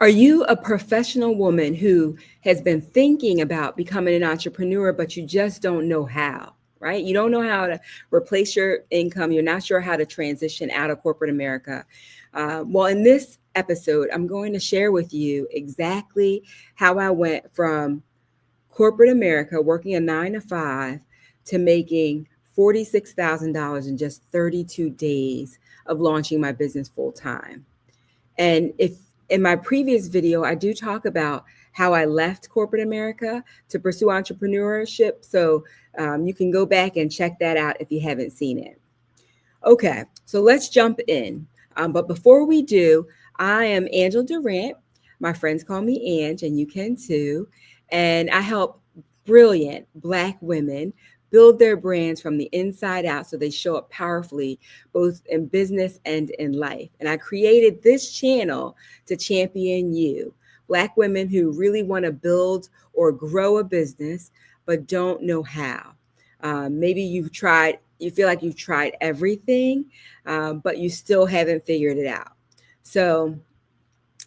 Are you a professional woman who has been thinking about becoming an entrepreneur, but you just don't know how, right? You don't know how to replace your income. You're not sure how to transition out of corporate America. Well, in this episode, I'm going to share with you exactly how I went from corporate America, working a 9 to 5, to making $46,000 in just 32 days of launching my business full time. And if in my previous video, I do talk about how I left corporate America to pursue entrepreneurship. So you can go back and check that out if you haven't seen it. Okay, so let's jump in. But before we do, I am Angela Durant. My friends call me Ange, and you can too. And I help brilliant Black women build their brands from the inside out so they show up powerfully both in business and in life. And I created this channel to champion you, Black women who really want to build or grow a business but don't know how. Maybe you feel like you've tried everything, but you still haven't figured it out. So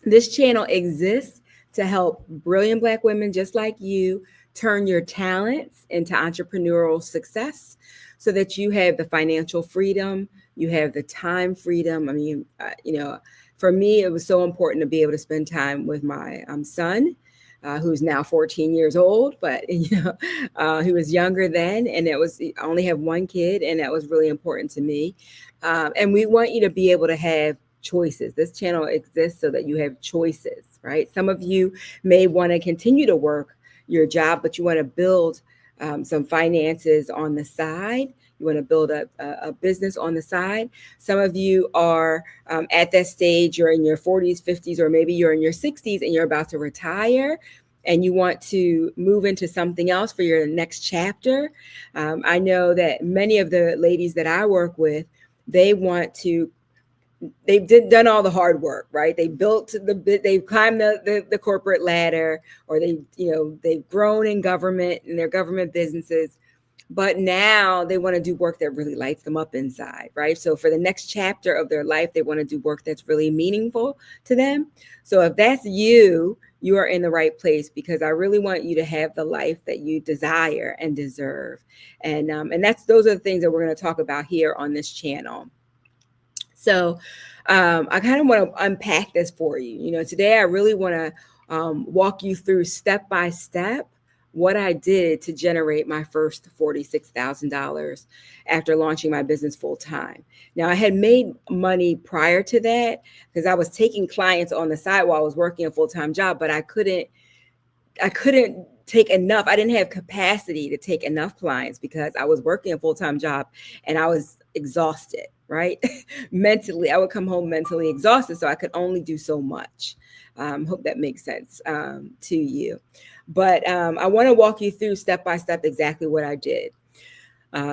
this channel exists to help brilliant Black women just like you turn your talents into entrepreneurial success so that you have the financial freedom, you have the time freedom. I mean, for me, it was so important to be able to spend time with my son. Who's now 14 years old, but he was younger then, and I only have one kid, and that was really important to me. And we want you to be able to have choices. This channel exists so that you have choices, right? Some of you may want to continue to work your job, but you want to build some finances on the side. You want to build a business on the side. Some of you are at that stage, you're in your 40s, 50s, or maybe you're in your 60s and you're about to retire and you want to move into something else for your next chapter. I know that many of the ladies that I work with, they've done all the hard work, right? They've climbed the corporate ladder, or they've grown in government, in their government businesses, but now they want to do work that really lights them up inside, right? So for the next chapter of their life, they want to do work that's really meaningful to them. So if that's you, you are in the right place, because I really want you to have the life that you desire and deserve. And those are the things that we're going to talk about here on this channel. So I kind of want to unpack this for you. Today I really want to walk you through step by step what I did to generate my first $46,000 after launching my business full time. Now, I had made money prior to that because I was taking clients on the side while I was working a full-time job, but I couldn't take enough. I didn't have capacity to take enough clients because I was working a full-time job and I was exhausted, right? Mentally, I would come home mentally exhausted, so I could only do so much. Hope that makes sense to you. But I want to walk you through step by step exactly what I did.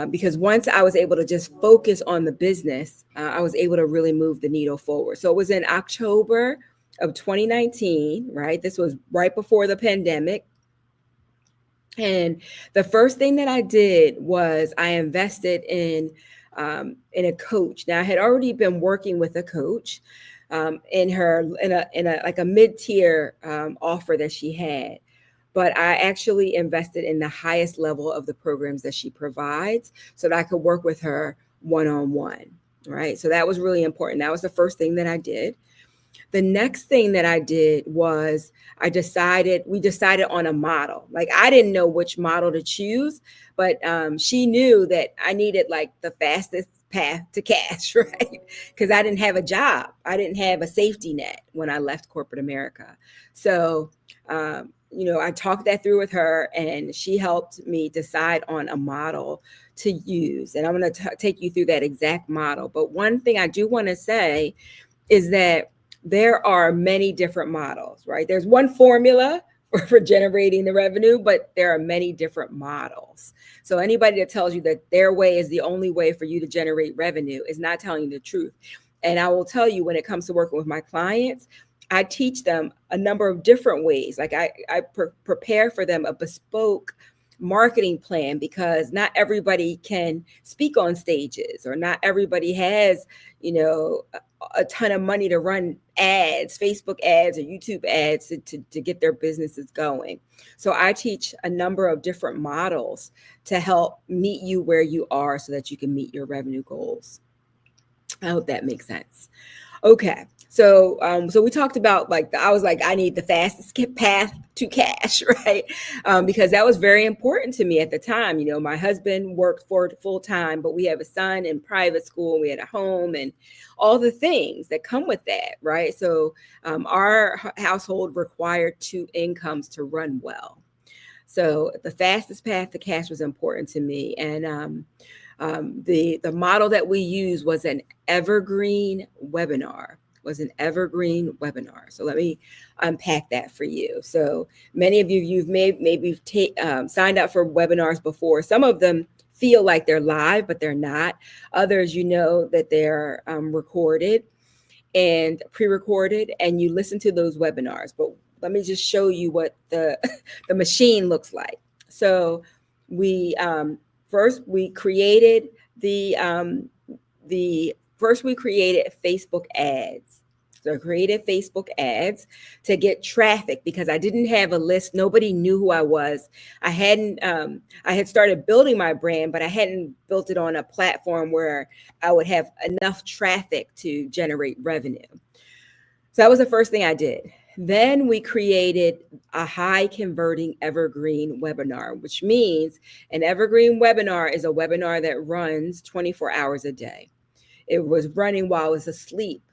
Because once I was able to just focus on the business, I was able to really move the needle forward. So it was in October of 2019, right? This was right before the pandemic. And the first thing that I did was I invested in a coach. Now, I had already been working with a coach in a like a mid-tier offer that she had. But I actually invested in the highest level of the programs that she provides so that I could work with her one-on-one, right? So that was really important. That was the first thing that I did. The next thing that I did was we decided on a model. Like, I didn't know which model to choose, but she knew that I needed like the fastest path to cash, right? Because I didn't have a job. I didn't have a safety net when I left corporate America. So, I talked that through with her, and she helped me decide on a model to use. And I'm going to take you through that exact model. But one thing I do want to say is that there are many different models, right? There's one formula for generating the revenue, but there are many different models. So anybody that tells you that their way is the only way for you to generate revenue is not telling you the truth. And I will tell you, when it comes to working with my clients, I teach them a number of different ways. Like I prepare for them a bespoke marketing plan, because not everybody can speak on stages, or not everybody has, a ton of money to run ads, Facebook ads or YouTube ads to get their businesses going. So I teach a number of different models to help meet you where you are so that you can meet your revenue goals. I hope that makes sense. Okay. So we talked about, like, I was like, I need the fastest path to cash, right? Because that was very important to me at the time. My husband worked for full time, but we have a son in private school, and we had a home and all the things that come with that, right? So our household required two incomes to run well. So the fastest path to cash was important to me, and the model that we used was an evergreen webinar. So let me unpack that for you. So many of you've maybe signed up for webinars before. Some of them feel like they're live, but they're not. Others, that they're recorded and pre-recorded, and you listen to those webinars. But let me just show you what the the machine looks like. So we first we created we created Facebook ads. So I created Facebook ads to get traffic, because I didn't have a list. Nobody knew who I was. I had started building my brand, but I hadn't built it on a platform where I would have enough traffic to generate revenue. So that was the first thing I did. Then we created a high converting evergreen webinar, which means an evergreen webinar is a webinar that runs 24 hours a day. It was running while I was asleep.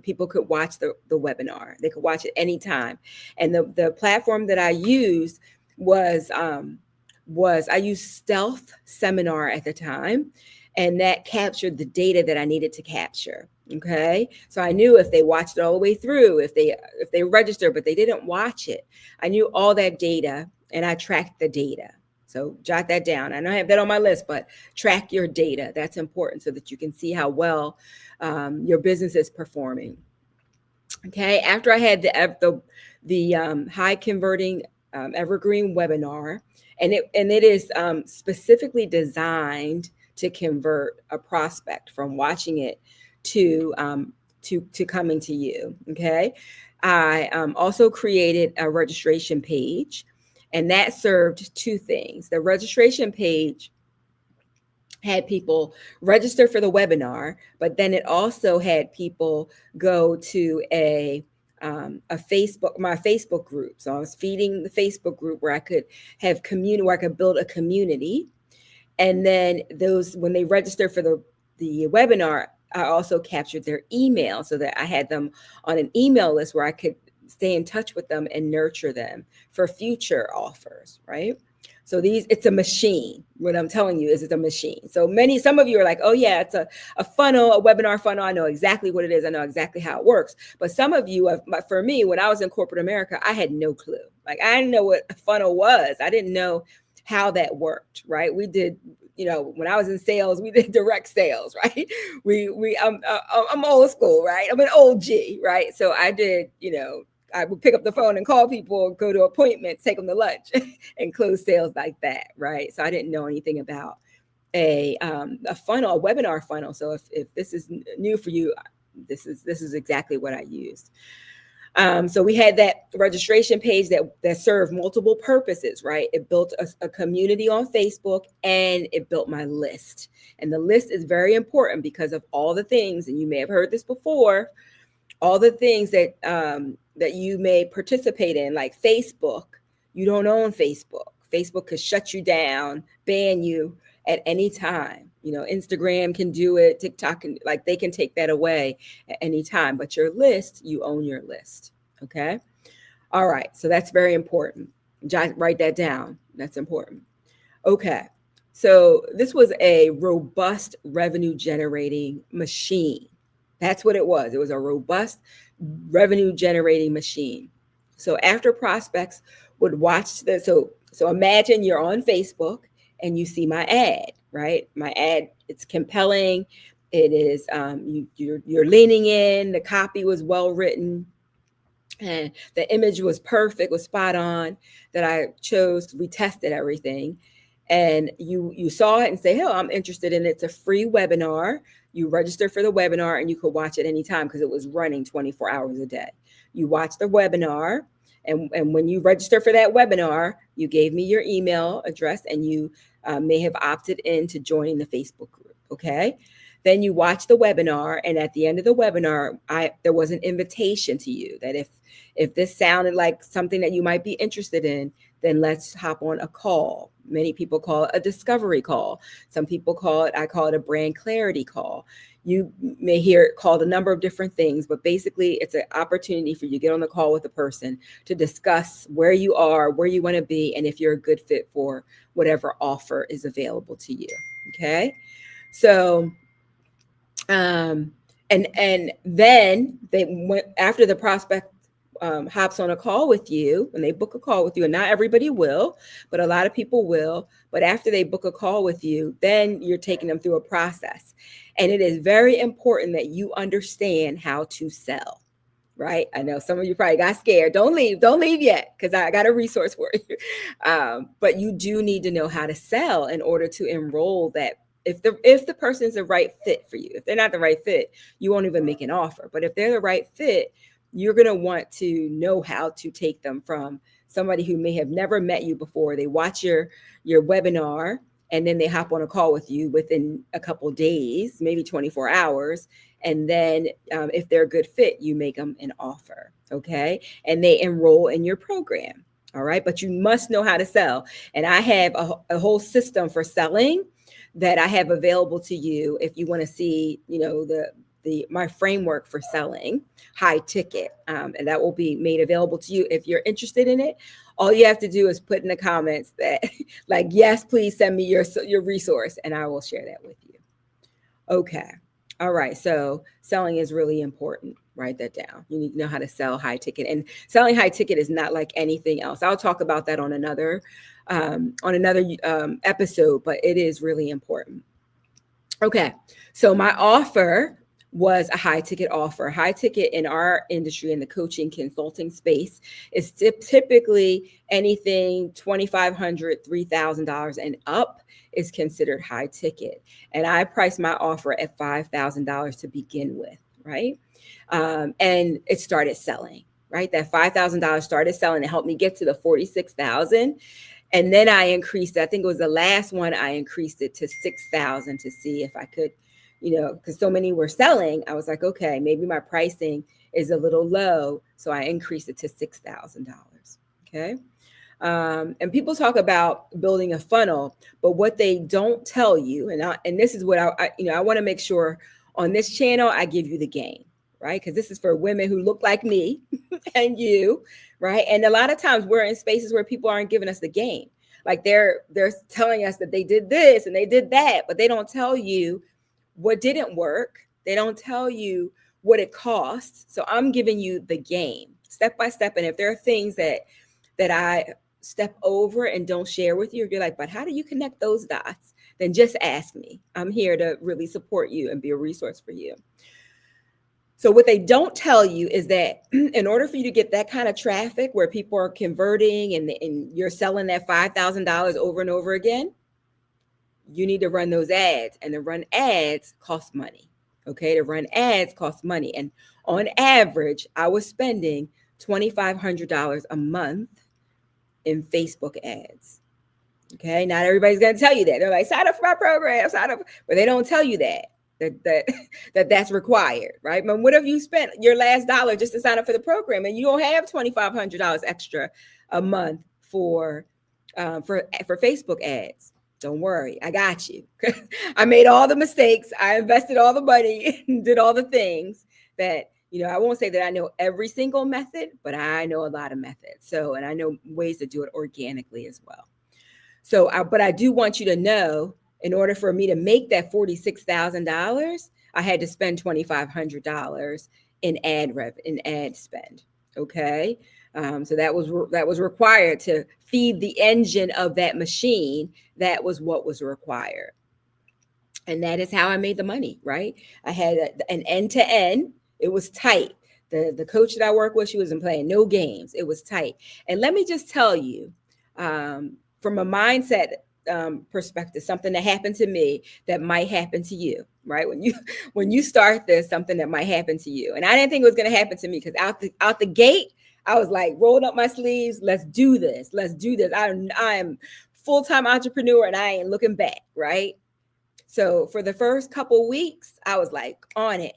People could watch the webinar. They could watch it anytime. And the platform that I used was I used Stealth Seminar at the time, and that captured the data that I needed to capture. Okay. So I knew if they watched it all the way through, if they registered, but they didn't watch it, I knew all that data, and I tracked the data. So jot that down. I know I have that on my list, but track your data. That's important so that you can see how well your business is performing. Okay. After I had the high converting evergreen webinar, and it is specifically designed to convert a prospect from watching it to coming to you. Okay. I also created a registration page, and that served two things. The registration page had people register for the webinar, but then it also had people go to my Facebook group. So I was feeding the Facebook group where I could have community, where I could build a community. And then when they register for the webinar, I also captured their email so that I had them on an email list where I could stay in touch with them and nurture them for future offers, right? So it's a machine. What I'm telling you is it's a machine. So some of you are like, oh yeah, it's a funnel, a webinar funnel. I know exactly what it is. I know exactly how it works. But some of you, for me, when I was in corporate America, I had no clue. Like, I didn't know what a funnel was. I didn't know how that worked, right? We did, when I was in sales, we did direct sales, right? I'm old school, right? I'm an old G, right? So I did, I would pick up the phone and call people, go to appointments, take them to lunch and close sales like that, right? So I didn't know anything about a funnel, a webinar funnel. So if this is new for you, this is exactly what I used. So we had that registration page that served multiple purposes, right? It built a community on Facebook, and it built my list. And the list is very important because of all the things, and you may have heard this before, all the things that you may participate in, like Facebook. You don't own Facebook. Facebook could shut you down, ban you at any time. Instagram can do it, TikTok can, they can take that away at any time. But your list, you own your list. Okay. All right. So that's very important. Write that down. That's important. Okay. So this was a robust revenue generating machine. That's what it was. It was a robust revenue generating machine. So after prospects would watch so imagine you're on Facebook and you see my ad, right? My ad, it's compelling. It is, you're leaning in, the copy was well written. and the image was perfect, was spot on that I chose. We tested everything, and you saw it and say, "Oh, I'm interested in it." It's a free webinar. You register for the webinar, and you could watch it anytime because it was running 24 hours a day. You watch the webinar, and when you register for that webinar, you gave me your email address, and you may have opted in to joining the Facebook group. Okay. Then you watch the webinar, and at the end of the webinar, there was an invitation to you that if this sounded like something that you might be interested in, then let's hop on a call. Many people call it a discovery call. Some people I call it a brand clarity call. You may hear it called a number of different things, but basically it's an opportunity for you to get on the call with a person to discuss where you are, where you want to be, and if you're a good fit for whatever offer is available to you. Okay. So, and then they went after the prospect hops on a call with you, when they book a call with you, and not everybody will, but a lot of people will. But after they book a call with you, then you're taking them through a process. And it is very important that you understand how to sell, right? I know some of you probably got scared. Don't leave yet, because I got a resource for you. But you do need to know how to sell in order to enroll that. If the person is the right fit for you. If they're not the right fit, you won't even make an offer. But if they're the right fit, you're going to want to know how to take them from somebody who may have never met you before. They watch your webinar, and then they hop on a call with you within a couple of days, maybe 24 hours. And then if they're a good fit, you make them an offer. Okay. And they enroll in your program. All right. But you must know how to sell. And I have a whole system for selling that I have available to you if you want to see, my framework for selling high ticket, and that will be made available to you if you're interested in it. All you have to do is put in the comments that, like, yes, please send me your resource, and I will share that with you. Okay. All right. So selling is really important. Write that down. You need to know how to sell high ticket, and selling high ticket is not like anything else. I'll talk about that on another episode, but it is really important. Okay. So my offer was a high ticket offer. High ticket in our industry, in the coaching consulting space, is typically anything $2,500, $3,000 and up is considered high ticket. And I priced my offer at $5,000 to begin with, right? And it started selling, right? That $5,000 started selling. It helped me get to the 46,000. And then I increased, I think it was the last one, I increased it to 6,000 to see if I could, because so many were selling. I was like, okay, maybe my pricing is a little low. So I increased it to $6,000. Okay. And people talk about building a funnel, but what they don't tell you, and this is what I want to make sure on this channel, I give you the game, right? Because this is for women who look like me and you, right? And a lot of times we're in spaces where people aren't giving us the game. Like they're telling us that they did this and they did that, but they don't tell you what didn't work. They don't tell you what it costs. So I'm giving you the game step by step. And if there are things that I step over and don't share with you, if you're like, but how do you connect those dots? Then just ask me. I'm here to really support you and be a resource for you. So what they don't tell you is that in order for you to get that kind of traffic where people are converting and you're selling that $5,000 over and over again, you need to run those ads, and to run ads costs money. Okay. To run ads costs money. And on average, I was spending $2,500 a month in Facebook ads. Okay. Not everybody's going to tell you that. They're like, sign up for my program, sign up, but they don't tell you that's required, right? But what if you spent your last dollar just to sign up for the program and you don't have $2,500 extra a month for Facebook ads? Don't worry, I got you. I made all the mistakes. I invested all the money and did all the things that, I won't say that I know every single method, but I know a lot of methods. So, and I know ways to do it organically as well. So, but I do want you to know, in order for me to make that $46,000, I had to spend $2,500 in ad spend. Okay. So that was required to feed the engine of that machine. That was what was required. And that is how I made the money, right? I had an end to end. It was tight. The coach that I work with, she wasn't playing no games. It was tight. And let me just tell you, from a mindset perspective, something that happened to me that might happen to you, right? When you start this, something that might happen to you. And I didn't think it was going to happen to me, because out the gate, I was like, rolling up my sleeves. Let's do this. Let's do this. I'm full-time entrepreneur, and I ain't looking back, right? So for the first couple weeks, I was like on it.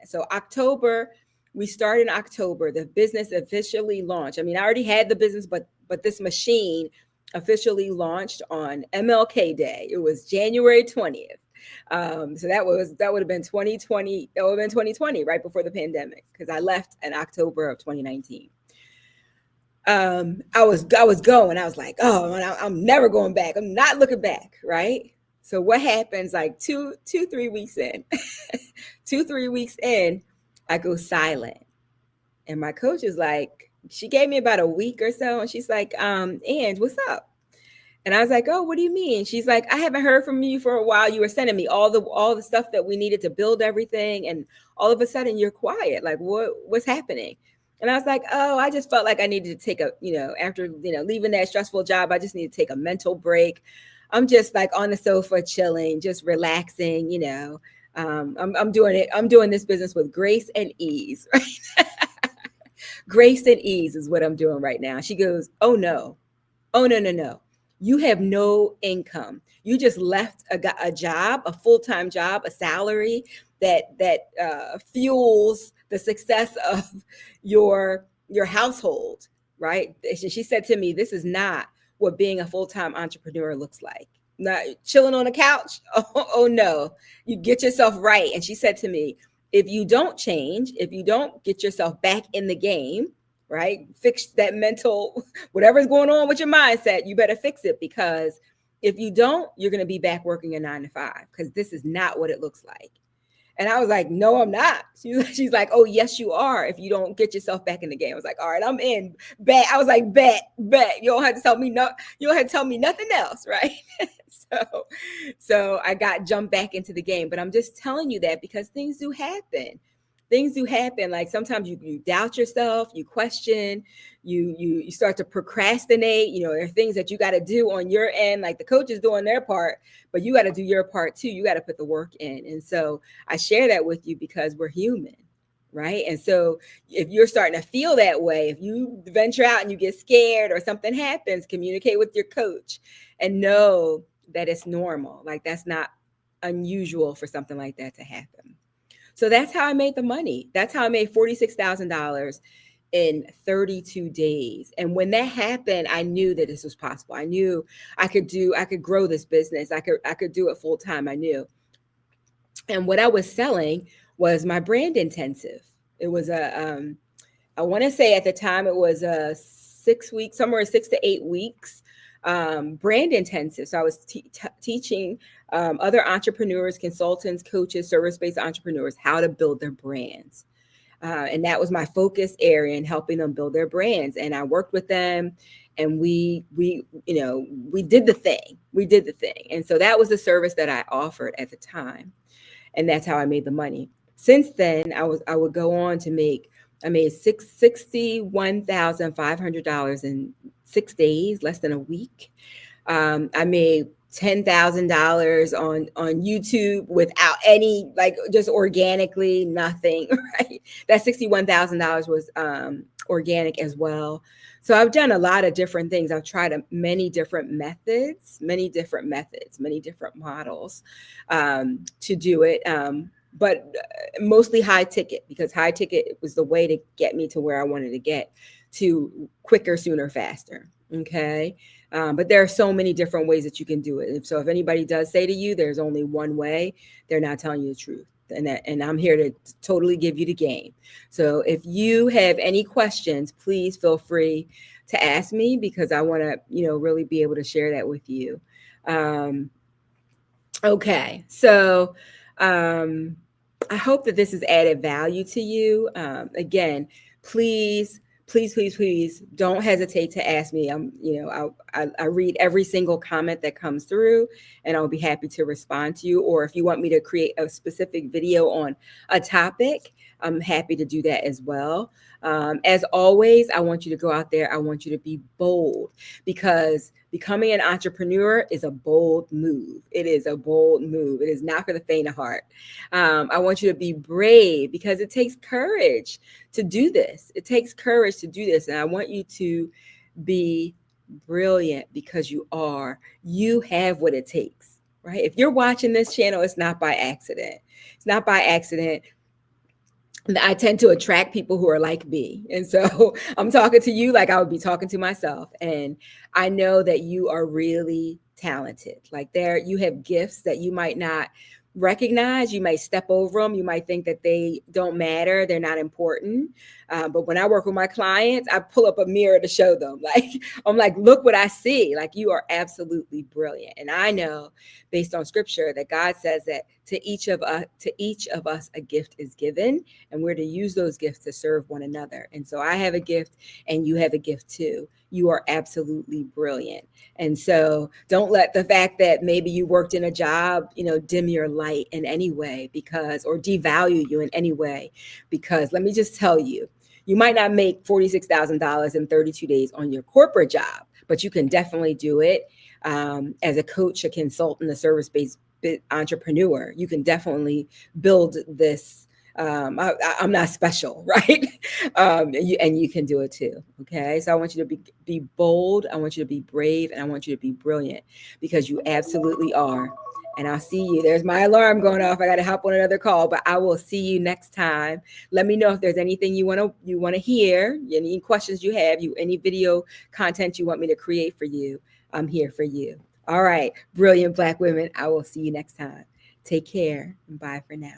So October, we started in October. The business officially launched. I mean, I already had the business, but this machine officially launched on MLK Day. It was January 20th. So that would have been 2020. That would have been 2020, right before the pandemic, because I left in October of 2019. I was going. I was like, oh, I'm never going back. I'm not looking back, right? So what happens, like 3 weeks in, 3 weeks in, I go silent. And my coach is like, she gave me about a week or so, and she's like, Ange, what's up? And I was like, oh, what do you mean? She's like, I haven't heard from you for a while. You were sending me all the stuff that we needed to build everything, and all of a sudden you're quiet. Like, what's happening? And I was like, oh, I just felt like I needed to take after leaving that stressful job, I just need to take a mental break. I'm just like on the sofa chilling, just relaxing, I'm doing it. I'm doing this business with grace and ease, right? Grace and ease is what I'm doing right now. She goes, oh no. You have no income. You just left a job, a full-time job, a salary that fuels the success of your household, right? She said to me, this is not what being a full-time entrepreneur looks like. Not chilling on the couch. Oh no, you get yourself right. And she said to me, if you don't change, if you don't get yourself back in the game, right? Fix that mental, whatever's going on with your mindset, you better fix it, because if you don't, you're going to be back working a 9 to 5, because this is not what it looks like. And I was like, no, I'm not. She's like, oh, yes, you are. If you don't get yourself back in the game. I was like, all right, I'm in. Bet. I was like, bet. You don't have to tell me you don't have to tell me nothing else, right? So I got jumped back into the game. But I'm just telling you that because things do happen. Like sometimes you doubt yourself, you question, you start to procrastinate. There are things that you got to do on your end, like the coach is doing their part, but you got to do your part too. You got to put the work in. And so I share that with you because we're human, right? And so if you're starting to feel that way, if you venture out and you get scared or something happens, communicate with your coach and know that it's normal. Like that's not unusual for something like that to happen. So that's how I made the money. That's how I made $46,000 in 32 days. And when that happened, I knew that this was possible. I knew I could grow this business. I could do it full time. I knew. And what I was selling was my brand intensive. It was I want to say at the time it was 6 weeks, somewhere 6 to 8 weeks. Brand intensive. So I was teaching other entrepreneurs, consultants, coaches, service-based entrepreneurs how to build their brands. And that was my focus area in helping them build their brands. And I worked with them and we did the thing. And so that was the service that I offered at the time. And that's how I made the money. Since then, I would go on to I made $61,500 in 6 days, less than a week. I made $10,000 on YouTube without any, like just organically, nothing, right? That $61,000 was organic as well. So I've done a lot of different things. I've tried many different methods, many different models to do it. But mostly high ticket, because high ticket was the way to get me to where I wanted to get to quicker, sooner, faster. Okay. But there are so many different ways that you can do it. So if anybody does say to you, there's only one way, they're not telling you the truth. And I'm here to totally give you the game. So if you have any questions, please feel free to ask me, because I want to, really be able to share that with you. Okay. So, I hope that this has added value to you. Again, please please, please, please don't hesitate to ask me. I read every single comment that comes through, and I'll be happy to respond to you. Or if you want me to create a specific video on a topic, I'm happy to do that as well. As always, I want you to go out there. I want you to be bold, because becoming an entrepreneur is a bold move. It is a bold move. It is not for the faint of heart. I want you to be brave, because it takes courage to do this. It takes courage to do this. And I want you to be brilliant, because you are. You have what it takes, right? If you're watching this channel, it's not by accident. It's not by accident. I tend to attract people who are like me. And so I'm talking to you like I would be talking to myself. And I know that you are really talented. Like, you have gifts that you might not recognize. You might step over them. You might think that they don't matter. They're not important. But when I work with my clients, I pull up a mirror to show them. Like, I'm like, look what I see. Like, you are absolutely brilliant. And I know, based on scripture, that God says that to each of us a gift is given, and we're to use those gifts to serve one another. And so I have a gift, and you have a gift too. You are absolutely brilliant. And so don't let the fact that maybe you worked in a job, dim your light in any way, or devalue you in any way. Because let me just tell you, you might not make $46,000 in 32 days on your corporate job, but you can definitely do it as a coach, a consultant, a service-based entrepreneur. You can definitely build this. I'm not special, right? And you can do it too. Okay. So I want you to be bold. I want you to be brave, and I want you to be brilliant, because you absolutely are. And I'll see you. There's my alarm going off. I got to hop on another call, but I will see you next time. Let me know if there's anything you want to hear, any questions you have, any video content you want me to create for you. I'm here for you. All right, brilliant Black women. I will see you next time. Take care, and bye for now.